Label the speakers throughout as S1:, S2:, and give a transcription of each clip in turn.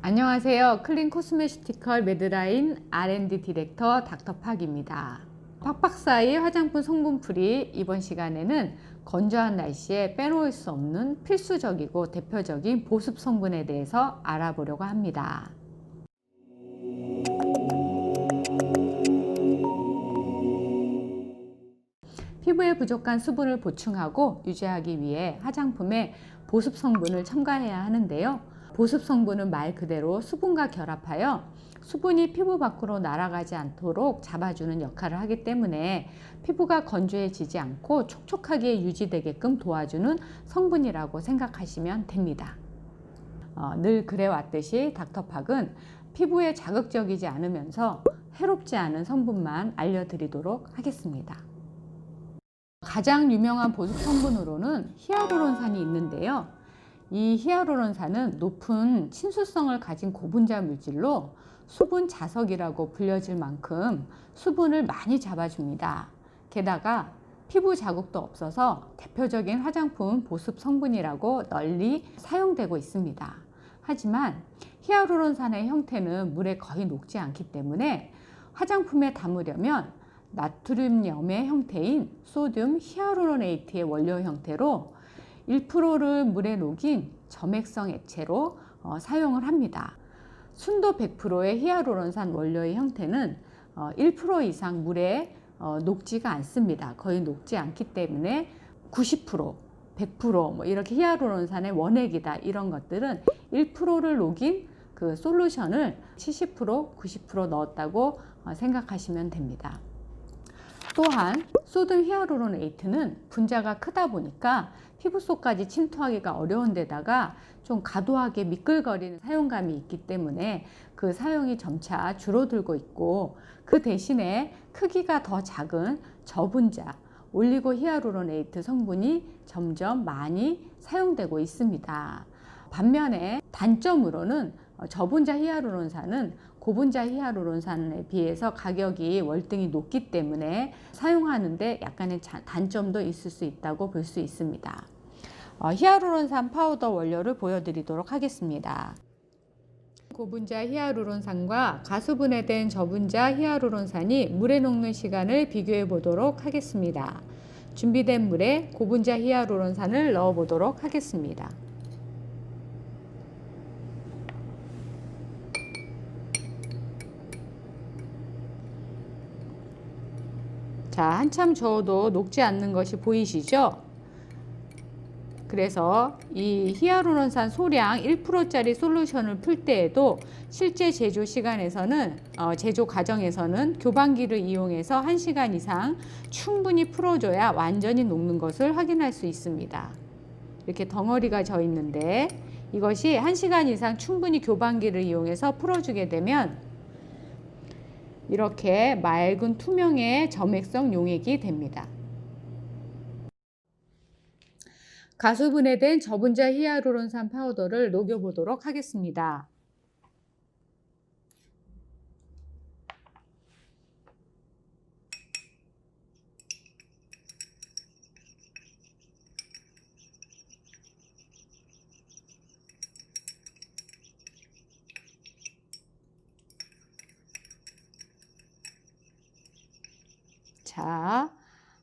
S1: 안녕하세요. 클린 코스메티컬 매드라인 R&D 디렉터 닥터팍입니다. 팍팍사이 화장품 성분풀이 이번 시간에는 건조한 날씨에 빼놓을 수 없는 필수적이고 대표적인 보습 성분에 대해서 알아보려고 합니다. 피부에 부족한 수분을 보충하고 유지하기 위해 화장품에 보습 성분을 첨가해야 하는데요. 보습 성분은 말 그대로 수분과 결합하여 수분이 피부 밖으로 날아가지 않도록 잡아주는 역할을 하기 때문에 피부가 건조해지지 않고 촉촉하게 유지되게끔 도와주는 성분이라고 생각하시면 됩니다. 늘 그래왔듯이 닥터팍은 피부에 자극적이지 않으면서 해롭지 않은 성분만 알려드리도록 하겠습니다. 가장 유명한 보습 성분으로는 히알루론산이 있는데요. 이 히알루론산은 높은 친수성을 가진 고분자 물질로 수분 자석이라고 불려질 만큼 수분을 많이 잡아줍니다. 게다가 피부 자국도 없어서 대표적인 화장품 보습 성분이라고 널리 사용되고 있습니다. 하지만 히알루론산의 형태는 물에 거의 녹지 않기 때문에 화장품에 담으려면 나트륨염의 형태인 소듐 히알루로네이트의 원료 형태로 1%를 물에 녹인 점액성 액체로 사용을 합니다. 순도 100%의 히알루론산 원료의 형태는 1% 이상 물에 녹지가 않습니다. 거의 녹지 않기 때문에 90%, 100% 이렇게 히알루론산의 원액이다 이런 것들은 1%를 녹인 그 솔루션을 70%, 90% 넣었다고 생각하시면 됩니다. 또한 소듐 히알루로네이트는 분자가 크다 보니까 피부 속까지 침투하기가 어려운 데다가 좀 과도하게 미끌거리는 사용감이 있기 때문에 그 사용이 점차 줄어들고 있고, 그 대신에 크기가 더 작은 저분자 올리고 히알루로네이트 성분이 점점 많이 사용되고 있습니다. 반면에 단점으로는 저분자 히알루론산은 고분자 히알루론산에 비해서 가격이 월등히 높기 때문에 사용하는데 약간의 단점도 있을 수 있다고 볼 수 있습니다. 히알루론산 파우더 원료를 보여드리도록 하겠습니다. 고분자 히알루론산과 가수분해된 저분자 히알루론산이 물에 녹는 시간을 비교해 보도록 하겠습니다. 준비된 물에 고분자 히알루론산을 넣어 보도록 하겠습니다. 자, 한참 저어도 녹지 않는 것이 보이시죠? 그래서 이 히알루론산 소량 1%짜리 솔루션을 풀 때에도 실제 제조 시간에서는 제조 과정에서는 교반기를 이용해서 1시간 이상 충분히 풀어줘야 완전히 녹는 것을 확인할 수 있습니다. 이렇게 덩어리가 져 있는데 이것이 1시간 이상 충분히 교반기를 이용해서 풀어주게 되면 이렇게 맑은 투명의 점액성 용액이 됩니다. 가수분해된 저분자 히알루론산 파우더를 녹여보도록 하겠습니다. 자,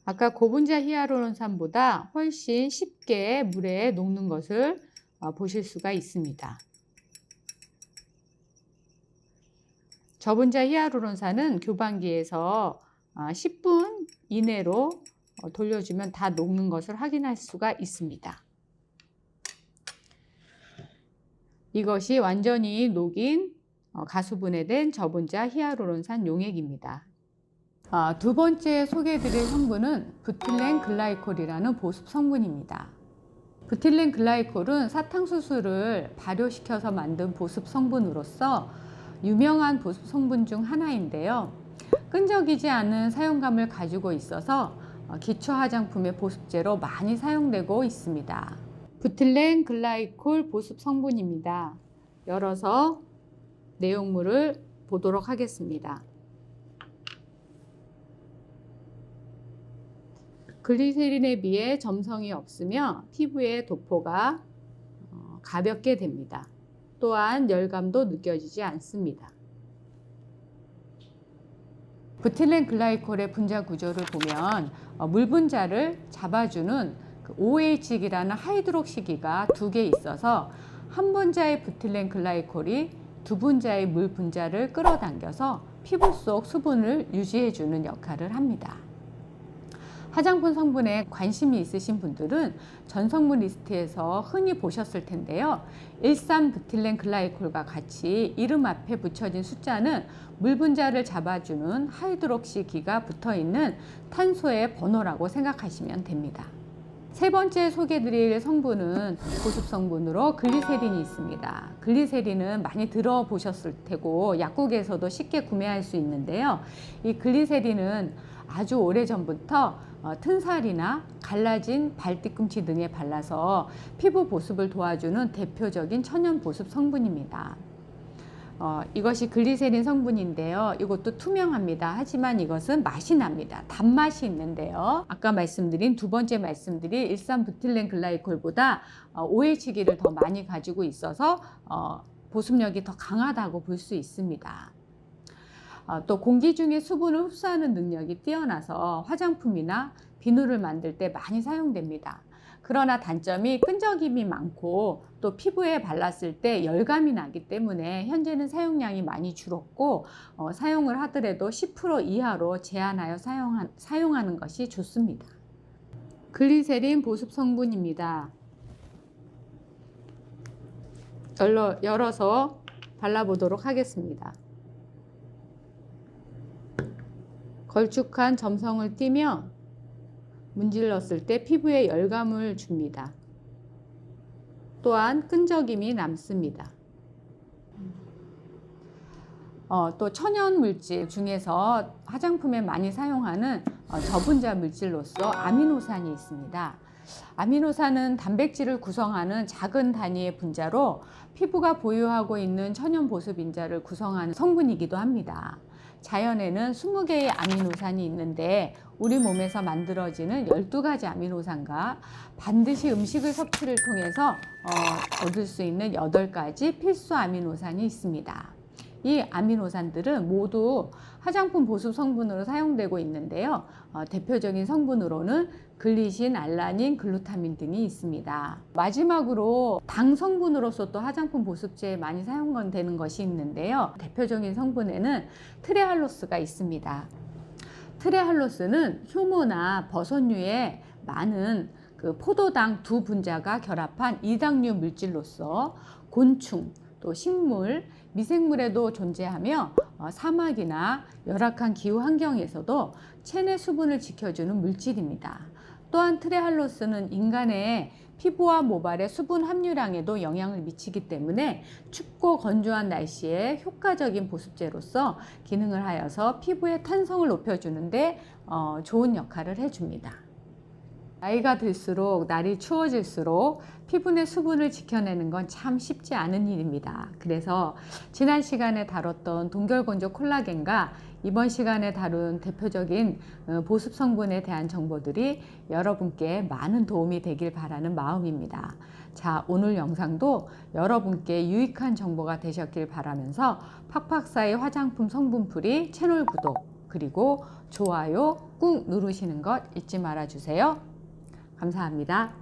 S1: 아까 고분자 히알루론산보다 훨씬 쉽게 물에 녹는 것을 보실 수가 있습니다. 저분자 히알루론산은 교반기에서 10분 이내로 돌려주면 다 녹는 것을 확인할 수가 있습니다. 이것이 완전히 녹인 가수분해된 저분자 히알루론산 용액입니다. 두 번째 소개해드릴 성분은 부틸렌 글라이콜이라는 보습 성분입니다. 부틸렌 글라이콜은 사탕수수를 발효시켜서 만든 보습 성분으로서 유명한 보습 성분 중 하나인데요. 끈적이지 않은 사용감을 가지고 있어서 기초 화장품의 보습제로 많이 사용되고 있습니다. 부틸렌 글라이콜 보습 성분입니다. 열어서 내용물을 보도록 하겠습니다. 글리세린에 비해 점성이 없으며 피부의 도포가 가볍게 됩니다. 또한 열감도 느껴지지 않습니다. 부틸렌 글라이콜의 분자 구조를 보면 물 분자를 잡아주는 OH기라는 하이드록시기가 2개 있어서 한 분자의 부틸렌 글라이콜이 두 분자의 물 분자를 끌어당겨서 피부 속 수분을 유지해주는 역할을 합니다. 화장품 성분에 관심이 있으신 분들은 전성분 리스트에서 흔히 보셨을 텐데요. 13부틸렌 글라이콜과 같이 이름 앞에 붙여진 숫자는 물 분자를 잡아주는 하이드록시기가 붙어있는 탄소의 번호라고 생각하시면 됩니다. 세 번째 소개드릴 성분은 보습 성분으로 글리세린이 있습니다. 글리세린은 많이 들어보셨을 테고 약국에서도 쉽게 구매할 수 있는데요. 이 글리세린은 아주 오래전부터 튼살이나 갈라진 발 뒤꿈치 등에 발라서 피부 보습을 도와주는 대표적인 천연 보습 성분입니다. 이것이 글리세린 성분인데요. 이것도 투명합니다. 하지만 이것은 맛이 납니다. 단맛이 있는데요. 아까 말씀드린 두 번째 말씀드린 13부틸렌 글라이콜보다 OH기를 더 많이 가지고 있어서 보습력이 더 강하다고 볼 수 있습니다. 또 공기 중에 수분을 흡수하는 능력이 뛰어나서 화장품이나 비누를 만들 때 많이 사용됩니다. 그러나 단점이 끈적임이 많고 또 피부에 발랐을 때 열감이 나기 때문에 현재는 사용량이 많이 줄었고 사용을 하더라도 10% 이하로 제한하여 사용하는 것이 좋습니다. 글리세린 보습 성분입니다. 열어서 발라보도록 하겠습니다. 걸쭉한 점성을 띠며 문질렀을 때 피부에 열감을 줍니다. 또한 끈적임이 남습니다. 또 천연 물질 중에서 화장품에 많이 사용하는 저분자 물질로서 아미노산이 있습니다. 아미노산은 단백질을 구성하는 작은 단위의 분자로 피부가 보유하고 있는 천연 보습 인자를 구성하는 성분이기도 합니다. 자연에는 20개의 아미노산이 있는데 우리 몸에서 만들어지는 12가지 아미노산과 반드시 음식을 섭취를 통해서 얻을 수 있는 8가지 필수 아미노산이 있습니다. 이 아미노산들은 모두 화장품 보습 성분으로 사용되고 있는데요. 대표적인 성분으로는 글리신, 알라닌, 글루타민 등이 있습니다. 마지막으로 당 성분으로서 또 화장품 보습제에 많이 사용되는 것이 있는데요. 대표적인 성분에는 트레할로스가 있습니다. 트레할로스는 효모나 버섯류에 많은 포도당 두 분자가 결합한 이당류 물질로서 곤충, 또 식물, 미생물에도 존재하며 사막이나 열악한 기후 환경에서도 체내 수분을 지켜주는 물질입니다. 또한 트레할로스는 인간의 피부와 모발의 수분 함유량에도 영향을 미치기 때문에 춥고 건조한 날씨에 효과적인 보습제로서 기능을 하여서 피부의 탄성을 높여주는데 좋은 역할을 해줍니다. 나이가 들수록 날이 추워질수록 피부 내 수분을 지켜내는 건 참 쉽지 않은 일입니다. 그래서 지난 시간에 다뤘던 동결건조 콜라겐과 이번 시간에 다룬 대표적인 보습 성분에 대한 정보들이 여러분께 많은 도움이 되길 바라는 마음입니다. 자, 오늘 영상도 여러분께 유익한 정보가 되셨길 바라면서 팍팍사의 화장품 성분풀이 채널 구독 그리고 좋아요 꾹 누르시는 것 잊지 말아 주세요. 감사합니다.